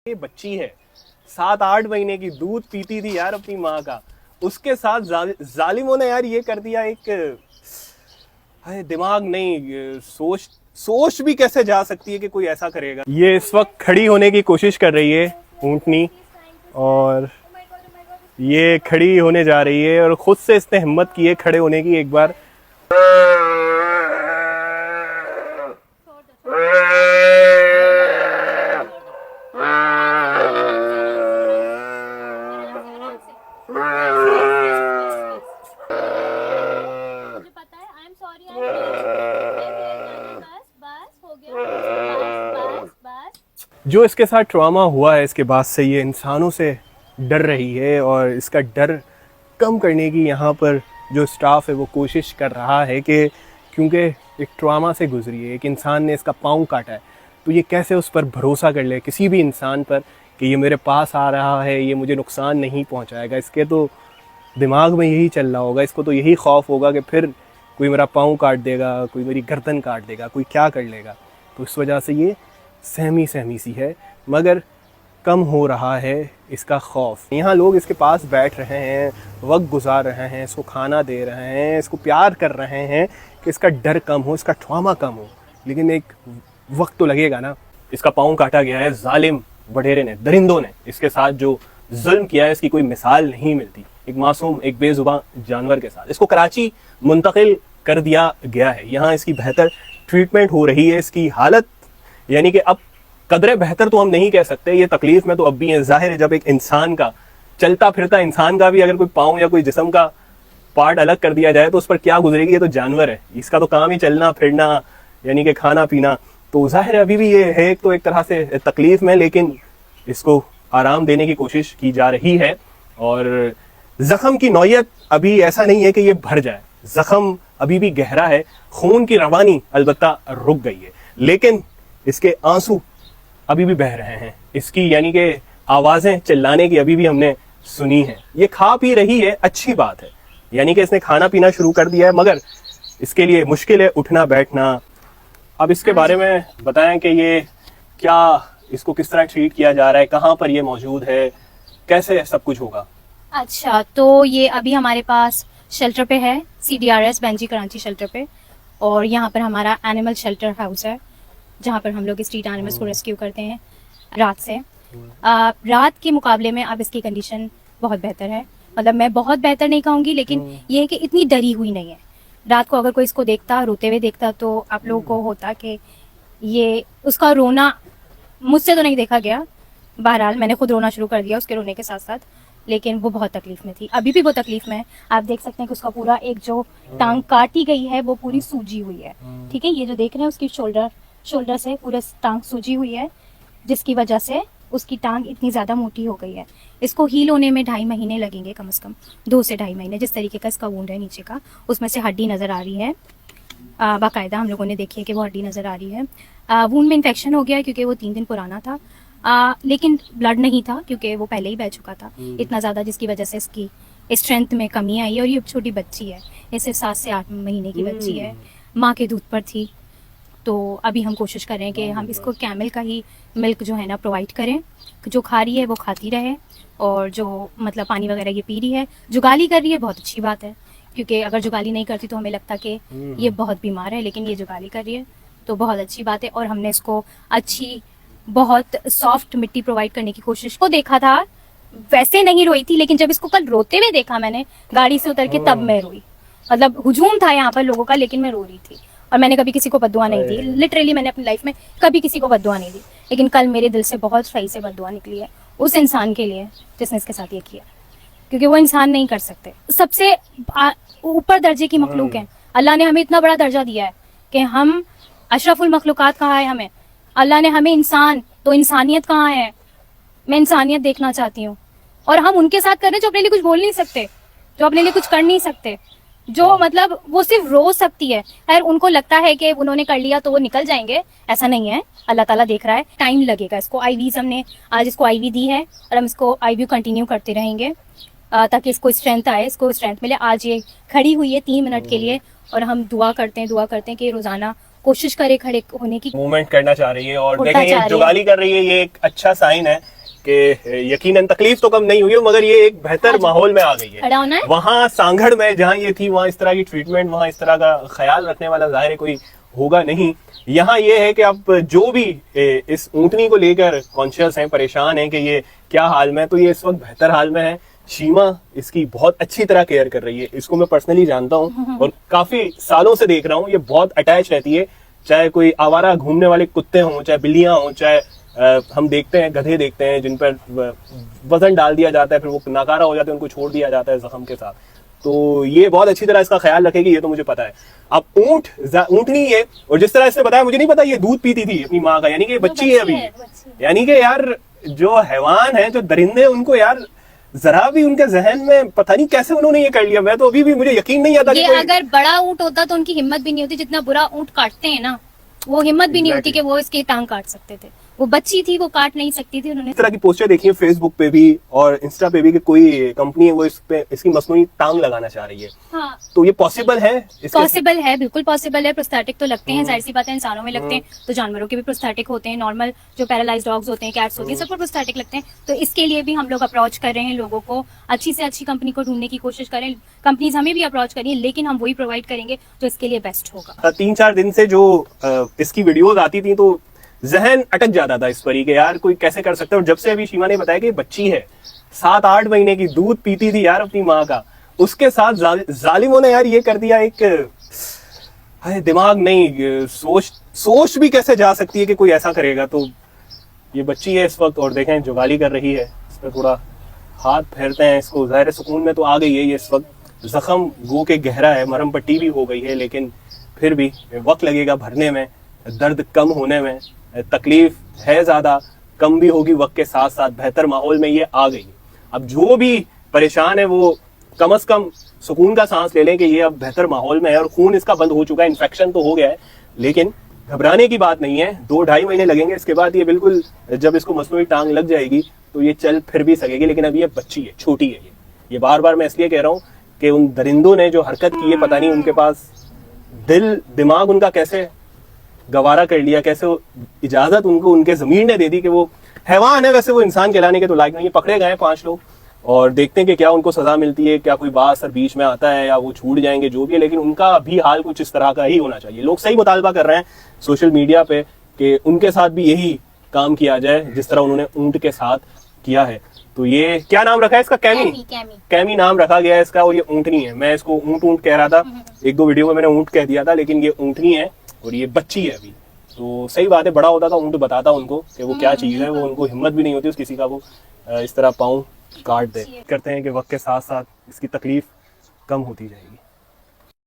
ये बच्ची है 7-8 महीने की, दूध पीती थी यार अपनी माँ का, उसके साथ जालिमों ने यार ये कर दिया। एक दिमाग नहीं, सोच भी कैसे जा सकती है कि कोई ऐसा करेगा। ये इस वक्त खड़ी होने की कोशिश कर रही है ऊँटनी, और ये खड़ी होने जा रही है और खुद से इसने हिम्मत की है खड़े होने की। एक बार जो इसके साथ ट्रॉमा हुआ है, इसके बाद से ये इंसानों से डर रही है, और इसका डर कम करने की यहाँ पर जो स्टाफ है वो कोशिश कर रहा है कि क्योंकि एक ट्रॉमा से गुजरी है, एक इंसान ने इसका पाँव काटा है, तो ये कैसे उस पर भरोसा कर ले किसी भी इंसान पर कि ये मेरे पास आ रहा है, ये मुझे नुकसान नहीं पहुँचाएगा। इसके तो दिमाग में यही चल रहा होगा, इसको तो यही खौफ होगा कि फिर कोई मेरा पाँव काट देगा, कोई मेरी गर्दन काट देगा, कोई क्या कर लेगा। तो इस वजह से ये सहमी सी है, मगर कम हो रहा है इसका खौफ। यहाँ लोग इसके पास बैठ रहे हैं, वक्त गुजार रहे हैं, इसको खाना दे रहे हैं, इसको प्यार कर रहे हैं कि इसका डर कम हो, इसका ट्रॉमा कम हो, लेकिन एक वक्त तो लगेगा ना। इसका पाँव काटा गया है जालिम वडेरे ने, दरिंदों ने इसके साथ जो जुल्म किया है इसकी कोई मिसाल नहीं मिलती। एक मासूम, एक बेजुबान जानवर के साथ इसको कराची मुंतकिल कर दिया गया है। यहाँ इसकी बेहतर ट्रीटमेंट हो रही है। इसकी हालत यानी कि अब कदरे बेहतर तो हम नहीं कह सकते, ये तकलीफ में तो अब भी है। जाहिर है जब एक इंसान का, चलता फिरता इंसान का भी अगर कोई पाँव या कोई जिस्म का पार्ट अलग कर दिया जाए तो उस पर क्या गुजरेगी। ये तो जानवर है, इसका तो काम ही चलना फिरना यानी कि खाना पीना। तो जाहिर है अभी भी ये है तो एक तरह से तकलीफ में, लेकिन इसको आराम देने की कोशिश की जा रही है। और जख्म की नौयत अभी ऐसा नहीं है कि ये भर जाए, जख्म अभी भी गहरा है, खून की रवानी अलबत्ता रुक गई है, लेकिन इसके आंसू अभी भी बह रहे हैं। इसकी यानी कि आवाजें चिल्लाने की अभी भी हमने सुनी है। ये खा पी रही है, अच्छी बात है, यानी कि इसने खाना पीना शुरू कर दिया है, मगर इसके लिए मुश्किल है उठना बैठना। अब इसके बारे में बताएं कि ये क्या, इसको किस तरह ट्रीट किया जा रहा है, कहाँ पर ये मौजूद है, कैसे सब कुछ होगा। अच्छा, तो ये अभी हमारे पास शेल्टर पे है, CDRS बेंजी कराची शेल्टर पे, और यहाँ पर हमारा एनिमल शेल्टर हाउस है जहाँ पर हम लोग स्ट्रीट एनिमल्स को रेस्क्यू करते हैं रात से। रात के मुकाबले में अब इसकी कंडीशन बहुत बेहतर है, मतलब मैं बहुत बेहतर नहीं कहूँगी, लेकिन ये है कि इतनी डरी हुई नहीं है। रात को अगर कोई इसको देखता, रोते हुए देखता, तो आप लोगों को होता कि ये उसका रोना मुझसे तो नहीं देखा गया, बहरहाल मैंने खुद रोना शुरू कर दिया उसके रोने के साथ साथ, लेकिन वो बहुत तकलीफ में थी, अभी भी वो तकलीफ में है। आप देख सकते हैं कि उसका पूरा एक जो टांग काटी गई है वो पूरी सूजी हुई है। ठीक है, ये जो देख रहे हैं उसकी शोल्डर से पूरा टांग सूजी हुई है, जिसकी वजह से उसकी टांग इतनी ज़्यादा मोटी हो गई है। इसको हील होने में 2.5 महीने लगेंगे, कम से कम 2 से 2.5 महीने। जिस तरीके का इसका वुंड है नीचे का, उसमें से हड्डी नज़र आ रही है, बाकायदा हम लोगों ने देखी है कि वो हड्डी नज़र आ रही है। वुंड में इन्फेक्शन हो गया क्योंकि वो 3 दिन पुराना था, लेकिन ब्लड नहीं था क्योंकि वो पहले ही बह चुका था इतना ज़्यादा, जिसकी वजह से इसकी स्ट्रेंथ में कमी आई है। और ये छोटी बच्ची है, ये सिर्फ 7 से 8 महीने की बच्ची है, माँ के दूध पर थी। तो अभी हम कोशिश कर रहे हैं कि हम इसको कैमल का ही मिल्क जो है ना प्रोवाइड करें, जो खा रही है वो खाती रहे, और जो मतलब पानी वगैरह ये पी रही है, जुगाली कर रही है, बहुत अच्छी बात है, क्योंकि अगर जुगाली नहीं करती तो हमें लगता कि ये बहुत बीमार है, लेकिन ये जुगाली कर रही है तो बहुत अच्छी बात है। और हमने इसको अच्छी बहुत सॉफ्ट मिट्टी प्रोवाइड करने की कोशिश को देखा था, वैसे नहीं रोई थी, लेकिन जब इसको कल रोते हुए देखा मैंने गाड़ी से उतर के, तब मैं रोई। मतलब हुजूम था यहाँ पर लोगों का, लेकिन मैं रो रही थी। और मैंने कभी किसी को बद्दुआ नहीं दी, लिटरली मैंने अपनी लाइफ में कभी किसी को बद्दुआ नहीं दी, लेकिन कल मेरे दिल से बहुत सही से बद्दुआ निकली है उस इंसान के लिए जिसने इसके साथ ये किया, क्योंकि वो इंसान नहीं कर सकते। सबसे ऊपर दर्जे की मखलूक है, अल्लाह ने हमें इतना बड़ा दर्जा दिया है कि हम अशरफुल मखलूकात कहा है हमें, अल्लाह ने हमें इंसान, तो इंसानियत कहाँ है। मैं इंसानियत देखना चाहती हूँ, और हम उनके साथ कर रहे हैं जो अपने लिए कुछ बोल नहीं सकते, जो अपने लिए कुछ कर नहीं सकते, जो मतलब वो सिर्फ रो सकती है। खैर उनको लगता है कि उन्होंने कर लिया तो वो निकल जाएंगे, ऐसा नहीं है, अल्लाह ताला देख रहा है, टाइम लगेगा इसको। आईवीज हमने आज इसको आईवी दी है और हम इसको आईवी कंटिन्यू करते रहेंगे ताकि इसको स्ट्रेंथ आए, इसको स्ट्रेंथ मिले। आज ये खड़ी हुई है 3 मिनट के लिए, और हम दुआ करते हैं कि रोजाना कोशिश करे खड़े होने की, मूवमेंट करना चाह रही है। और देखें ये जुगाली कर रही है, ये एक अच्छा साइन है कि यकीनन तकलीफ तो कम नहीं हुई है, मगर ये एक बेहतर माहौल में आ गई है। खड़ा होना है। वहाँ सांगड़ में जहाँ ये थी वहाँ इस तरह की ट्रीटमेंट, वहाँ इस तरह का ख्याल रखने वाला जाहिर है कोई होगा नहीं। यहाँ ये है कि अब जो भी इस ऊँटनी को लेकर कॉन्शियस हैं, परेशान हैं कि ये क्या हाल में है, तो ये इस वक्त बेहतर हाल में है। शीमा इसकी बहुत अच्छी तरह केयर कर रही है, इसको मैं पर्सनली जानता हूँ और काफी सालों से देख रहा हूँ। ये बहुत अटैच रहती है, चाहे कोई आवारा घूमने वाले कुत्ते हों, चाहे बिल्लियां हों, चाहे हम देखते हैं गधे देखते हैं जिन पर वजन डाल दिया जाता है, फिर वो नाकारा हो जाते हैं, उनको छोड़ दिया जाता है जख्म के साथ। तो ये बहुत अच्छी तरह इसका ख्याल रखेगी, ये तो मुझे पता है। अब ऊँटनी है, और जिस तरह इसने बताया, मुझे नहीं पता ये दूध पीती थी अपनी माँ का, यानी कि बच्ची है अभी। यानी कि यार जो हैवान है, जो दरिंदे, उनको यार जरा भी उनके जहन में पता नहीं कैसे उन्होंने ये कर लिया। मैं तो अभी भी मुझे यकीन नहीं आता ये अगर बड़ा ऊँट होता तो उनकी हिम्मत भी नहीं होती, जितना बुरा ऊँट काटते हैं ना, वो हिम्मत भी नहीं होती कि वो इसकी टांग काट सकते थे। वो बच्ची थी, वो काट नहीं सकती थी। उन्होंने इस तरह की पोस्टर देखी है फेसबुक पे भी और इंस्टा पे भी कि कोई कंपनी है वो इस पे इसकी मसनूई टांग लगाना चाह रही है। हाँ, तो ये पॉसिबल है? पॉसिबल है, बिल्कुल पॉसिबल है। प्रोस्थेटिक तो लगते हैं, जाहिर सी बात है, इंसानों में लगते हैं तो जानवरों के भी प्रोस्थेटिक होते हैं। नॉर्मल जो पैरालाइज डॉग्स होते हैं, कैट्स होती हैं, सबको प्रोस्थेटिक लगते हैं। तो इसके लिए भी हम लोग अप्रोच कर रहे हैं लोगों को, अच्छी से अच्छी कंपनी को ढूंढने की कोशिश करें। कंपनीज हमें भी अप्रोच करिए, लेकिन हम वही प्रोवाइड करेंगे जो इसके लिए बेस्ट होगा। 3-4 दिन से जो इसकी वीडियोज आती थी तो जहन अटक जाता था इस पर ही कि यार कोई कैसे कर सकता है। और जब से अभी शीमा ने बताया कि बच्ची है 7-8 महीने की, दूध पीती थी यार अपनी माँ का, उसके साथ जालिमों ने यार ये कर दिया। एक दिमाग नहीं, सोच भी कैसे जा सकती है कि कोई ऐसा करेगा। तो ये बच्ची है इस वक्त और देखें जुगाली कर रही है, इस पर थोड़ा हाथ फेरते हैं इसको। ज़ाहिर सुकून में तो आ गई है ये इस वक्त। जख्म गो के गहरा है, मरहम पट्टी भी हो गई है, लेकिन फिर भी वक्त लगेगा भरने में, दर्द कम होने में। तकलीफ है ज़्यादा, कम भी होगी वक्त के साथ साथ। बेहतर माहौल में ये आ गई। अब जो भी परेशान है वो कम से कम सुकून का सांस ले लें कि ये अब बेहतर माहौल में है और खून इसका बंद हो चुका है। इन्फेक्शन तो हो गया है, लेकिन घबराने की बात नहीं है। 2-2.5 महीने लगेंगे, इसके बाद ये बिल्कुल, जब इसको मसनूई टांग लग जाएगी तो ये चल फिर भी सकेगी। लेकिन अभी ये बच्ची है, छोटी है। ये बार बार मैं इसलिए कह रहा हूँ कि उन दरिंदों ने जो हरकत की है, पता नहीं उनके पास दिल दिमाग उनका कैसे गवारा कर लिया, कैसे इजाजत उनको उनके ज़मीर ने दे दी कि वो हैवान है, वैसे वो इंसान कहलाने के तो लायक नहीं है। पकड़े गए 5 लोग और देखते हैं कि क्या उनको सजा मिलती है, क्या कोई बात सर बीच में आता है या वो छूट जाएंगे, जो भी है। लेकिन उनका भी हाल कुछ इस तरह का ही होना चाहिए। लोग सही मुतालबा कर रहे हैं सोशल मीडिया पे कि उनके साथ भी यही काम किया जाए जिस तरह उन्होंने ऊंट के साथ किया है। तो ये क्या नाम रखा है इसका? कैमी नाम रखा गया है इसका। और ये ऊँटनी है। मैं इसको ऊँट कह रहा था, 1-2 वीडियो में मैंने ऊँट कह दिया था, लेकिन ये ऊँटनी है और ये बच्ची है अभी। तो सही बात है, बड़ा होता था ऊँट बताता उनको कि वो क्या चीज़ है। वो उनको हिम्मत भी नहीं होती उस किसी का वो इस तरह पाँव काट दे। करते हैं कि वक्त के साथ साथ इसकी तकलीफ कम होती जाएगी।